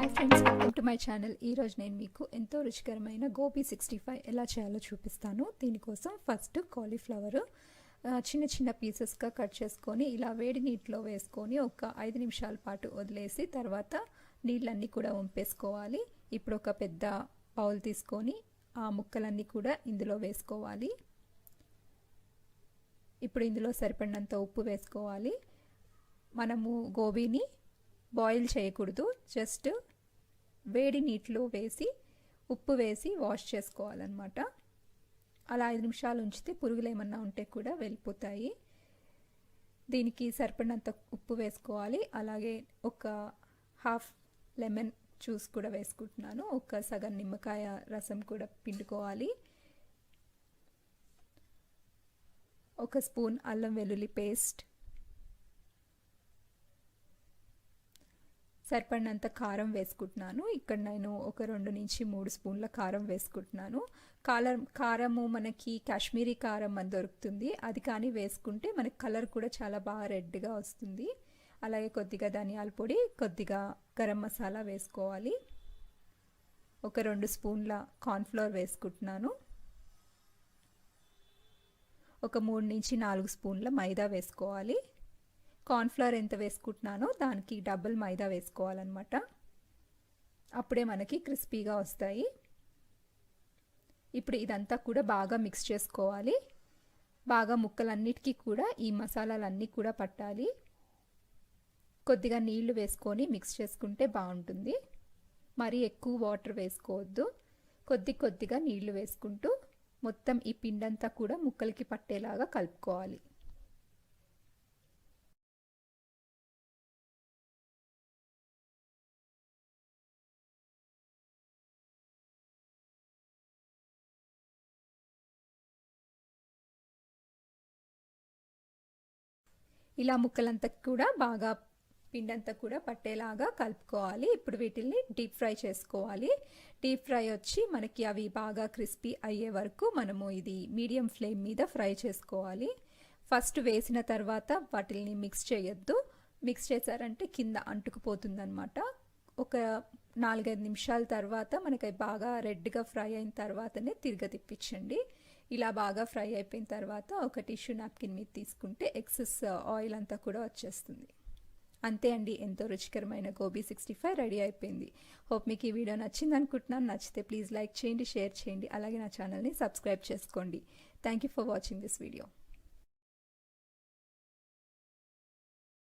Hi friends, welcome to my channel. ఈరోజు నేను మీకు ఎంతో రుచికరమైన గోబీ 65 ఎలా చేయాలో చూపిస్తాను. దీనికోసం ఫస్ట్ కాలీఫ్లవర్ చిన్న చిన్న పీసెస్గా కట్ చేసుకొని ఇలా వేడి నీటిలో వేసుకొని ఒక 5 నిమిషాల పాటు వదిలేసి తర్వాత నీళ్ళన్నీ కూడా వంపేసుకోవాలి. ఇప్పుడు ఒక పెద్ద బౌల్ తీసుకొని ఆ ముక్కలన్నీ కూడా ఇందులో వేసుకోవాలి. ఇప్పుడు ఇందులో సరిపడినంత ఉప్పు వేసుకోవాలి. మనము గోబీని బాయిల్ చేయకూడదు, జస్ట్ వేడి నీటిలో వేసి ఉప్పు వేసి వాష్ చేసుకోవాలన్నమాట. అలా 5 నిమిషాలు ఉంచితే పురుగులు ఏమన్నా ఉంటే కూడా వెళ్ళిపోతాయి. దీనికి సరిపడినంత ఉప్పు వేసుకోవాలి. అలాగే ఒక హాఫ్ లెమన్ జ్యూస్ కూడా వేసుకుంటున్నాను. ఒక సగం నిమ్మకాయ రసం కూడా పిండుకోవాలి. ఒక స్పూన్ అల్లం వెల్లుల్లి పేస్ట్, సరిపడినంత కారం వేసుకుంటున్నాను. ఇక్కడ నేను ఒక 2 నుంచి 3 స్పూన్ల కారం వేసుకుంటున్నాను. కారము మనకి కాశ్మీరీ కారం అని దొరుకుతుంది, అది కానీ వేసుకుంటే మనకి కలర్ కూడా చాలా బాగా రెడ్గా వస్తుంది. అలాగే కొద్దిగా ధనియాల పొడి, కొద్దిగా గరం మసాలా వేసుకోవాలి. ఒక 2 స్పూన్ల కార్న్ఫ్లోర్ వేసుకుంటున్నాను. ఒక 3 నుంచి 4 స్పూన్ల మైదా వేసుకోవాలి. కార్న్ఫ్లవర్ ఎంత వేసుకుంటున్నానో దానికి డబుల్ మైదా వేసుకోవాలన్నమాట. అప్పుడే మనకి క్రిస్పీగా వస్తాయి. ఇప్పుడు ఇదంతా కూడా బాగా మిక్స్ చేసుకోవాలి. బాగా ముక్కలన్నిటికీ కూడా ఈ మసాలాలన్నీ కూడా పట్టాలి. కొద్దిగా నీళ్లు వేసుకొని మిక్స్ చేసుకుంటే బాగుంటుంది. మరీ ఎక్కువ వాటర్ వేసుకోవద్దు, కొద్దిగా నీళ్లు వేసుకుంటూ మొత్తం ఈ పిండంతా కూడా ముక్కలకి పట్టేలాగా కలుపుకోవాలి. ఇలా ముక్కలంతా కూడా బాగా పిండంతా కూడా పట్టేలాగా కలుపుకోవాలి. ఇప్పుడు వీటిల్ని డీప్ ఫ్రై చేసుకోవాలి. డీప్ ఫ్రై వచ్చి మనకి అవి బాగా క్రిస్పీ అయ్యే వరకు మనము ఇది మీడియం ఫ్లేమ్ మీద ఫ్రై చేసుకోవాలి. ఫస్ట్ వేసిన తర్వాత వాటిల్ని మిక్స్ చేయొద్దు. మిక్స్ చేశారంటే కింద అంటుకుపోతుందన్నమాట. ఒక 4-5 నిమిషాల తర్వాత మనకి బాగా రెడ్గా ఫ్రై అయిన తర్వాతనే తిరగతిప్పించండి. ఇలా బాగా ఫ్రై అయిపోయిన తర్వాత ఒక టిష్యూ నాప్కిన్ మీద తీసుకుంటే ఎక్సెస్ ఆయిల్ అంతా కూడా వచ్చేస్తుంది. అంతే అండి, ఎంతో రుచికరమైన గోబీ 65 రెడీ అయిపోయింది. హోప్ మీకు ఈ వీడియో నచ్చింది అనుకుంటున్నాను. నచ్చితే ప్లీజ్ లైక్ చేయండి, షేర్ చేయండి. అలాగే నా ఛానల్ని సబ్స్క్రైబ్ చేసుకోండి. Thank you for watching this video.